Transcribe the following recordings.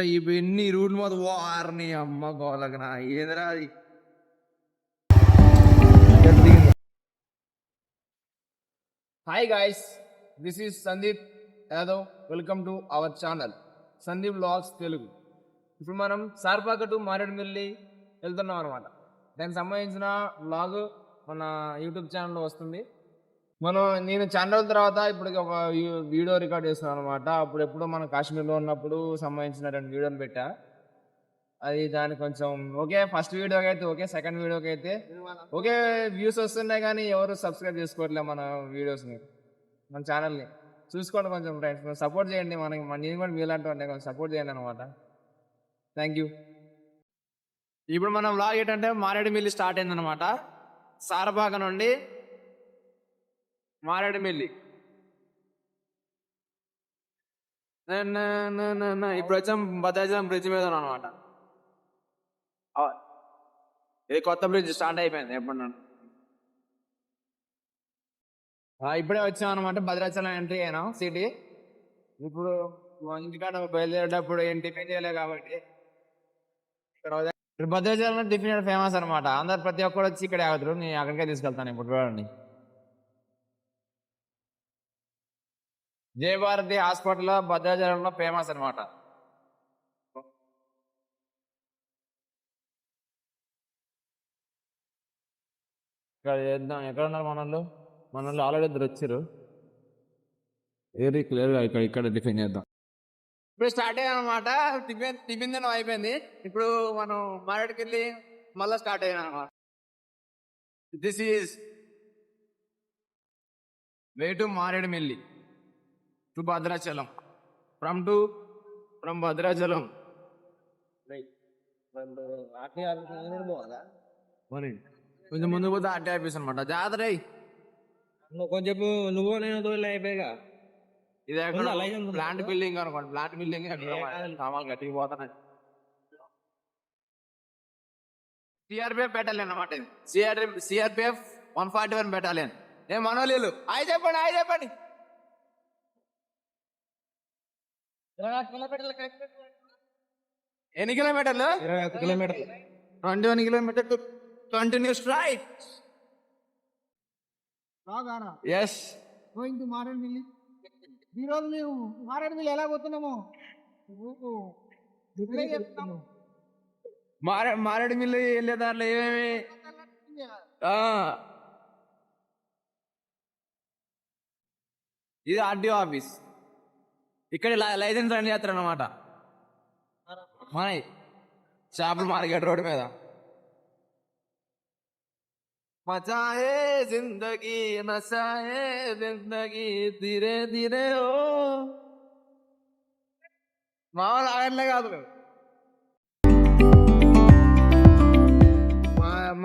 ఇవన్నీ రూట్ మీద వారిని అమ్మ గోలగనా ఏదిరా అది. Hi guys, this is Sandeep Yadav. Welcome to our channel Sandeep vlogs Telugu. ఇప్పుడు మనం సార్పాక టు మారేడుమిల్లి వెళ్తున్నాం అనమాట. దానికి సంబంధించిన వ్లాగ్ మన యూట్యూబ్ ఛానల్లో వస్తుంది. నేను చాలా రోజుల తర్వాత ఇప్పుడు ఒక వీడియో రికార్డ్ చేస్తున్నాను అనమాట. అప్పుడెప్పుడు మనం కాశ్మీర్లో ఉన్నప్పుడు సంబంధించిన 2 వీడియోలు పెట్టా. అది దానికి కొంచెం ఓకే, ఫస్ట్ వీడియోకి అయితే ఓకే, సెకండ్ వీడియోకి అయితే ఓకే వ్యూస్ వస్తున్నాయి, కానీ ఎవరు సబ్స్క్రైబ్ చేసుకోవట్లేదు మన వీడియోస్ని, మన ఛానల్ని. చూసుకోండి కొంచెం ఫ్రెండ్స్, సపోర్ట్ చేయండి. నేను కూడా మీలాంటి వాడిని, కొంచెం సపోర్ట్ చేయండి అనమాట. Thank you. ఇప్పుడు మనం వ్లాగ్ ఏంటంటే మారేడుమిల్లి స్టార్ట్ అయిందనమాట. సారబాగ నుండి మారేడుమిల్లి. ఇప్పుడు వచ్చాం భద్రాచలం బ్రిడ్జ్ మీద అనమాట. ఇది కొత్త బ్రిడ్జ్ స్టార్ట్ అయిపోయింది ఎప్పుడు. ఇప్పుడే వచ్చాం అనమాట, భద్రాచలం ఎంట్రీ అయినా సిటీ. ఇప్పుడు ఇంటికాడ బయలుదేరేటప్పుడు ఏం టిఫిన్ చేయలే కాబట్టి ఇక్కడ భద్రాచలం టిఫిన్ ఫేమస్ అనమాట. అందరు ప్రతి ఒక్కరు వచ్చి ఇక్కడ ఆగుతారు. నేను అక్కడికే తీసుకెళ్తాను ఇప్పుడు. చూడండి, జయభారతి హాస్పిటల్ భద్రాచలంలో ఫేమస్ అనమాట. ఇక్కడ చేద్దాం. ఎక్కడ ఉన్నారు మనోళ్ళు ఆల్రెడీ 2 వచ్చారు. ఏరి క్లియర్గా ఇక్కడ టిఫిన్ చేద్దాం. ఇప్పుడు స్టార్ట్ అయ్యాం అనమాట. టిఫిన్ తినడం అయిపోయింది. ఇప్పుడు మనం మారేడుకి వెళ్ళి మళ్ళీ స్టార్ట్ అయ్యాం అనమాట. This is way to Maredumilli to Bhadrachalam. From Bhadrachalam. కొంచెం ముందు పోతే ఆర్టీ ఆఫీస్ అనమాట. జాతర కొంచెం నువ్వు నేను తోలి అయిపోయాగా. ఇది ప్లాంట్ బిల్డింగ్ అనుకోండి. ప్లాంట్ బిల్డింగ్ సామాన్లు గట్టికి పోతున్నాయి. సిఆర్పిఎఫ్ బెటాలియన్ అనమాట. ఇది సిఆర్పిఎఫ్ 141 బెటాలియన్. ఏ మనోళ్ళు చెప్పండి. ఎన్ని కిలోమీటర్లు? 21 కిలోమీటర్లు. 21 కిలోమీటర్లు continues right. Yes, going to Maredumilli. ఈరోజు మేము మారేడుమిల్లి ఎలా పోతున్నామో మారేడుమిల్లి వెళ్ళే దాంట్లో ఏమేమి ఇది ఆర్టీఓ ఆఫీస్. ఇక్కడ లైసెన్స్ రన్ చేస్తారు అనమాట. మన చేపల మార్కెట్ రోడ్డు మీద. మచాయే జిందగీ నచాయే జిందగీ ధీరే ధీరే ఓ. మామూలు ఆగట్లే కాదు.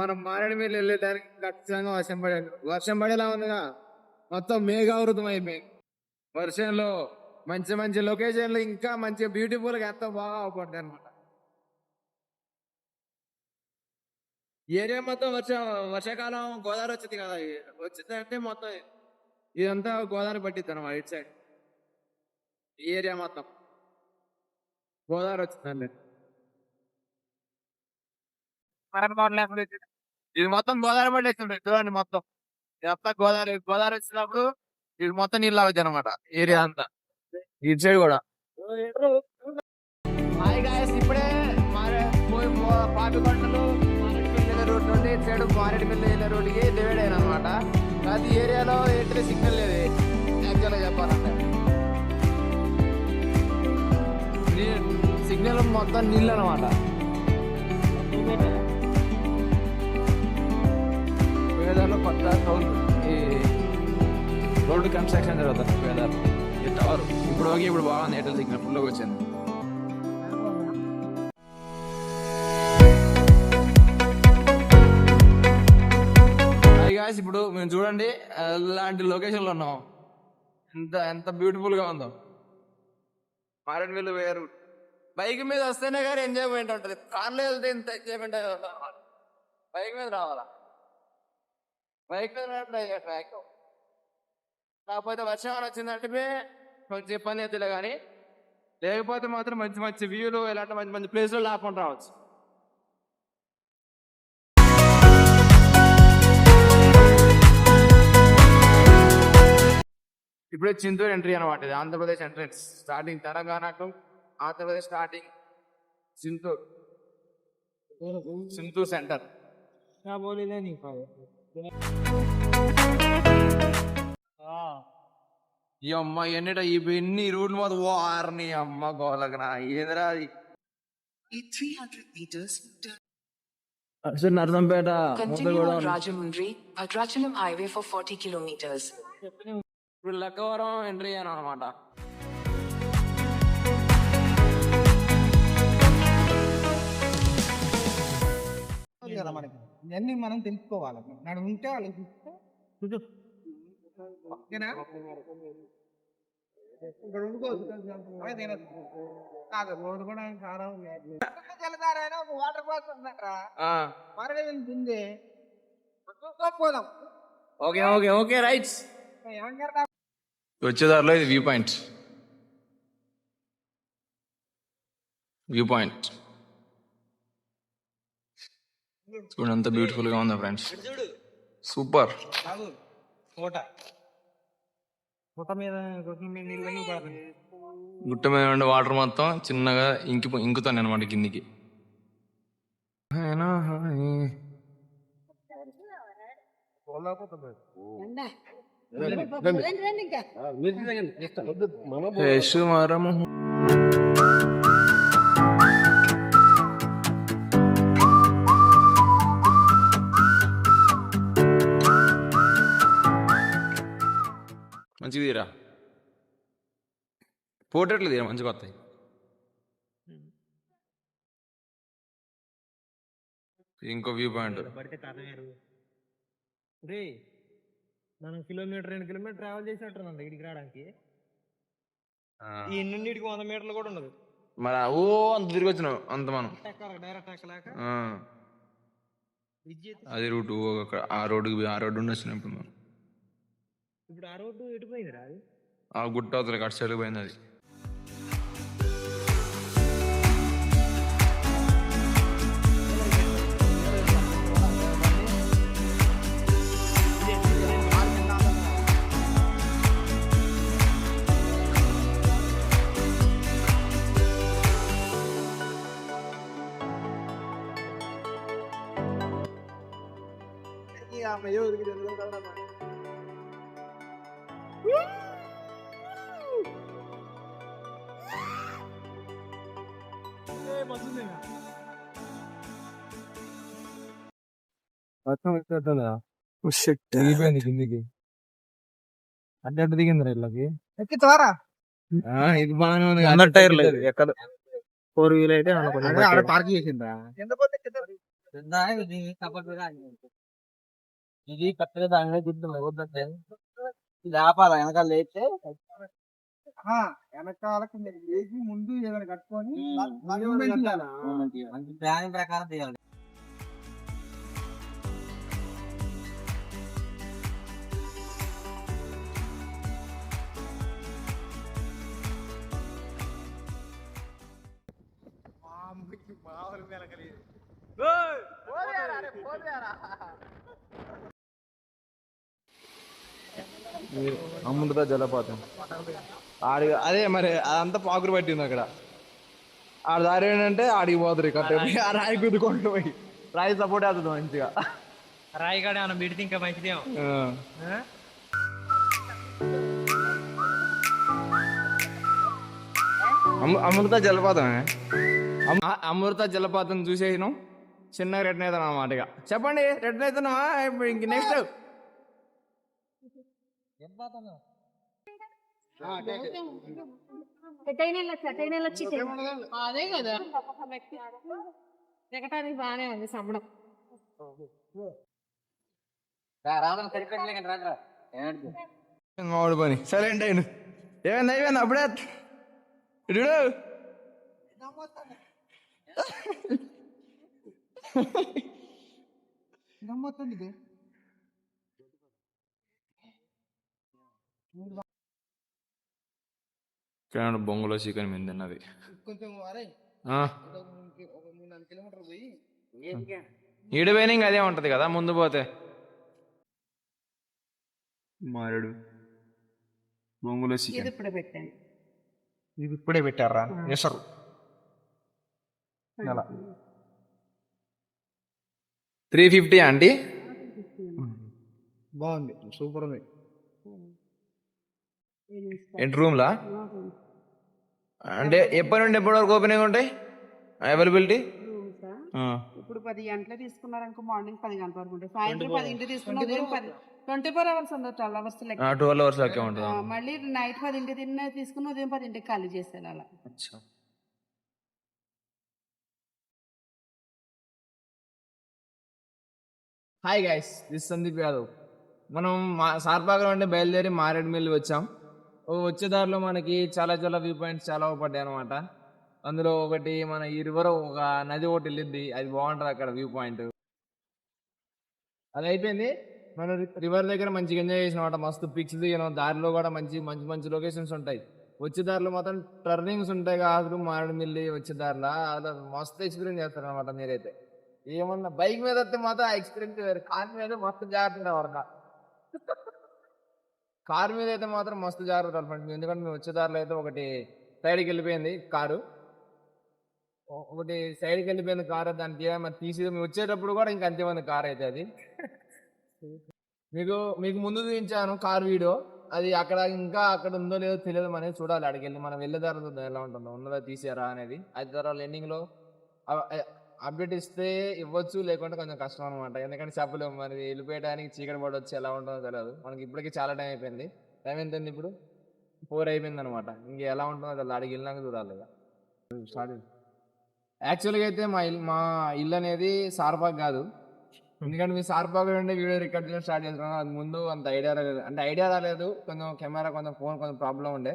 మనం మారేడుమిల్లి వెళ్ళేదానికి ఖచ్చితంగా వర్షం పడేలా ఉందిగా. మొత్తం మేఘావృతం అయిపోయింది వర్షంలో. మంచి మంచి లొకేషన్లు ఇంకా మంచి బ్యూటిఫుల్గా ఎంతో బాగా అవపడ్డాయి అనమాట. ఏరియా మొత్తం వర్షాకాలం గోదావరి వచ్చింది కదా. వచ్చిందంటే మొత్తం ఇదంతా గోదావరి పట్టిద్ది అనమాట. ఇటు సైడ్ ఈ ఏరియా మొత్తం గోదావరి వచ్చిందండి. ఇది మొత్తం గోదావరి పట్టేస్తుంది. చూడండి, మొత్తం ఇదంతా గోదావరి వచ్చినప్పుడు ఇది మొత్తం నీళ్ళు అవుతాయి అనమాట. ఏరియా అంతా ఇటు సైడ్ కూడా. హాయ్ గాయస్, ఇప్పుడే పాపికొండలు రోడ్ నుండి ఇటు సైడ్ మారేడుమిల్లి వెళ్ళే రోడ్డుకి డివైడ్ అయిన అనమాట. అది ఏరియాలో ఏంటంటే సిగ్నల్ లేదు యాక్చువల్గా చెప్పాలంటే. సిగ్నల్ మొత్తం నీళ్ళు అనమాట. పేదలు కొత్త ఈ రోడ్డు కన్స్ట్రక్షన్ జరుగుతుంది పేదలు. ఈ టవర్ ఇప్పుడు బాగుంది. ఎయిర్టెల్ సిగ్నల్ ఫుల్గా వచ్చింది. ఇప్పుడు మేము చూడండి ఇలాంటి లొకేషన్లో ఉన్నాం. ఎంత బ్యూటిఫుల్ గా ఉందో. మారేడుమిల్లి వేరు. బైక్ మీద వస్తేనే కానీ ఎంజాయ్మెంట్ ఉంటుంది. కార్లో వెళ్తే ఇంత ఎంజాయ్మెంట్ బైక్ మీద రావాలా. బైక్ మీద ట్రాక్. కాకపోతే వర్షం వచ్చిందంటే కొంచెం ఇబ్బంది అవుతుందిలే, కానీ లేకపోతే మాత్రం మంచి మంచి వ్యూలు ఇలాంటి మంచి మంచి ప్లేస్లో లేకుండా రావచ్చు. ఇప్పుడే చింతూరు ఎంట్రీ అనమాట. ఇది ఆంధ్రప్రదేశ్ ఎంట్రన్స్. స్టార్టింగ్ తెలంగాణకు ఆంధ్రప్రదేశ్ స్టార్టింగ్ చింతూరు. చింతూరు సెంటర్. ఈ అమ్మ ఎన్నిట ఇవన్నీ రోడ్లు మొత్తం వారిని అమ్మ గోలకనా ఏదిరా అది. In 300 meters, Narsampet continue on Rajamundry, Bhadrachalam Highway for 40 kilometers. ఇప్పుడు లక్కవరం ఎంట్రీ అనమాట. కదా మనకి ఇవన్నీ మనం తెలుసుకోవాలి. నాడు ఉంటే వాళ్ళకి ఓకేనా? ఇక్కడ ఉండుకోవచ్చు. అవే తినొచ్చు. కాదు రోడ్డు కూడా కారం లేదు. జలధారైనా ఒక వాటర్ ఫాల్స్ ఉందట్రా. మరణ ఉంది. పోదాం. Okay okay okay rights. ఏమంటారు? వచ్చేదారిలో ఇది వ్యూ పాయింట్. వ్యూ పాయింట్ చూడండి ఎంత బ్యూటిఫుల్ గా ఉందో ఫ్రెండ్స్. సూపర్. కోట కోట మీద నీళ్ళు పడుతుంది. గుట్ట మీద ఉండే వాటర్ మొత్తం చిన్నగా ఇంకుతాను అనమాట కిందికి. మరము మంచిగా తీరా. పోర్ట్రేట్లు తీరా మంచిగా వస్తాయి. ఇంకో వ్యూ పాయింట్. మనం కిలోమీటర్ 2 కిలోమీటర్ ట్రావెల్ చేసినట్టున్నాం ఇక్కడికి రావడానికి. ఈ నుండికి 100 మీటర్లు కూడా ఉండదు. మరి ఓ అంత తిరిగి వచ్చినావు అంత మనం డైరెక్ట్ ఎక్కలేక అది రూట్ ఆ రోడ్డు ఉండి వచ్చినాం ఇప్పుడు మనం. ఇప్పుడు ఆ రోడ్డు ఎటుపోయింది రా? ఆ గుట్ట అవతలకి అటు సైడ్ పోయింది అది. కిందికి అంటే దిగింది ఇళ్ళకి ఎక్కి త్వరా. ఇది బాగానే ఉంది. 100 టైర్లు ఎక్కడ 4 వీల్ అయితే పార్క్ చేసిందా? ఇది కరెక్ట్గా దాని గుర్తుంది. ఇది ఆపాల వెనకాల లేస్తే వెనకాలకి లేచి ముందు ఏదైనా కట్టుకొని ప్లాన్ ప్రకారం తీయాలి. అమృత జలపాతం ఆడి అదే మరి అదంతా పాకురు పట్టింది అక్కడ. ఆడ దారి ఏంటంటే ఆడికి పోతుంది కట్ట ఆ రాయి కుదుకుంటూ పోయి రాయి సపోర్ట్ అవుతుంది మంచిగా. రాయి కాడ మనం పెడితే ఇంకా మంచిదేమో. అమృత జలపాతమే. అమృత జలపాతం చూసేసినాం. చిన్నగా రిటర్న్ అవుతాం అన్నమాట. ఇక చెప్పండి రిటర్న్ అవుతున్నావా ఇంక నెక్స్ట్? అదే కదా దిగటానికి బాగానే ఉంది సంబడం. మామిడి పని సైలెంట్ అయిన అయిపోయింది అప్పుడే. ఇడు ఇక్కడ బొంగులో చికెన్ మీద తిన్నది. కొంచెం అరే ఆ, ఒక 3-4 కిలోమీటర్ పోయి ఈడ పోయినా ఇంకా అదే ఉంటది కదా ముందు పోతే. మారేడు బొంగులో ఇది చికెన్ ఇప్పుడే పెట్టాను. ఇది ఇప్పుడే పెట్టారా ఎసరు నెల 350 ఆంటీ. బాగుంది, సూపర్ ఉంది. ఏంటి రూమ్లా అంటే ఎప్పటి నుండి ఎప్పటి వరకు ఓపెనింగ్ ఉంటాయి అవైలబిలిటీ? ఇప్పుడు 10 గంటలు తీసుకున్నారనుకో, మార్నింగ్ 10 గంటల వరకు ఉంటుంది. సాయంత్రం 10 తీసుకున్నా 24 అవర్స్ ఉండదు, 12 అవర్స్ లెక్క. 12 అవర్స్ లెక్క ఉంటుంది. మళ్ళీ నైట్ 10 తిన్న తీసుకుని ఉదయం 10 ఖాళీ చేసేయాలి అలా. Hi guys, this Sandeep Yadav. మనం సార్పాక నుండి బయలుదేరి మారేడుమిల్లి వచ్చాం. వచ్చే దారిలో మనకి చాలా చాలా వ్యూ పాయింట్స్ చాలా పడ్డాయి అనమాట. అందులో ఒకటి మన ఈ రివర్ ఒక నది ఒకటి వెళ్ళింది, అది బాగుంటుంది అక్కడ వ్యూ పాయింట్. అది అయిపోయింది, మనం రివర్ దగ్గర మంచిగా ఎంజాయ్ చేసినమాట. మస్తు పిక్స్ దిగినాం. దారిలో కూడా మంచి మంచి మంచి లొకేషన్స్ ఉంటాయి. వచ్చే దారిలో మాత్రం టర్నింగ్స్ ఉంటాయి కాదు, మారేడుమిల్లి వచ్చే దారిలో అది మస్తు ఎక్స్పీరియన్స్ చేస్తారు అనమాట. మీరైతే ఏమన్నా బైక్ మీద వస్తే మాత్రం ఆ ఎక్స్పీరియన్స్ వేరు. కార్ మీద మస్తు జాగ్రత్త వరక. కార్ మీద అయితే మాత్రం మస్తు జాగ్రత్త పడుతుంది. ఎందుకంటే మేము వచ్చే దారిలో అయితే ఒకటి సైడ్కి వెళ్ళిపోయింది కారు, ఒకటి సైడ్కి వెళ్ళిపోయింది కారు. దానికి మరి తీసి మేము వచ్చేటప్పుడు కూడా ఇంకా అంతేమంది కార్ అయితే అది. మీకు ముందు చూపించాను కార్ వీడియో, అది అక్కడ ఇంకా అక్కడ ఉందో లేదో తెలియదు, మనకి చూడాలి. అక్కడికి వెళ్ళి మనం వెళ్ళే దారి చూద్దాం ఎలా ఉంటుందో, ఉన్నదో తీసారా అనేది. అది తర్వాత ఎండింగ్లో అప్డేట్ ఇస్తే ఇవ్వచ్చు, లేకుంటే కొంచెం కష్టం అనమాట. ఎందుకంటే చెప్పలేము, మరి వెళ్ళిపోయడానికి చీకటి పడవచ్చు, ఎలా ఉంటుందో తెలియదు. మనకి ఇప్పటికీ చాలా టైం అయిపోయింది. టైం ఎంత ఉంది ఇప్పుడు? 4 అయిపోయింది అనమాట. ఇంక ఎలా ఉంటుందో తెలియదు, అడిగి వెళ్ళినాక చూడాలి. స్టార్ట్. యాక్చువల్గా అయితే మా ఇల్లు అనేది సార్పాక్ కాదు. ఎందుకంటే మీ సార్పాక్ నుండి వీడియో రికార్డ్ చేయడం స్టార్ట్ చేస్తున్నాం. అది ముందు అంత ఐడియా రాలేదు, అంటే ఐడియా రాలేదు, కొంచెం కెమెరా కొంచెం ఫోన్ కొంచెం ప్రాబ్లం ఉండే,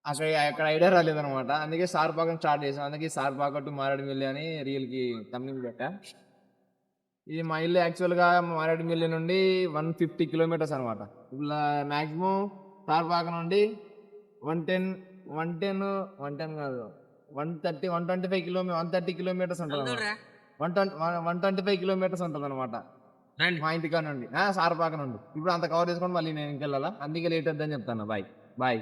అసలు అక్కడ ఐడియా రాలేదు అనమాట. అందుకే సార్పాకం స్టార్ట్ చేసాం. అందుకే సార్పాక టు మారేడుమిల్లి అని రీల్కి తమ్మింగ్ పెట్టా. ఇది మా ఇల్లు యాక్చువల్గా మారేడుమిల్లి నుండి 150 కిలోమీటర్స్ అనమాట. ఇలా మ్యాక్సిమం సార్పాక నుండి 110 కాదు 130 కిలోమీటర్స్ ఉంటుంది. 125 కిలోమీటర్స్ ఉంటుంది అనమాట మా ఇంటికా నుండి, సార్పాక నుండి. ఇప్పుడు అంత కవర్ చేసుకొని మళ్ళీ నేను ఇంకెళ్ళాలా, అందుకే లేట్ అవుతుందని చెప్తాను. బాయ్.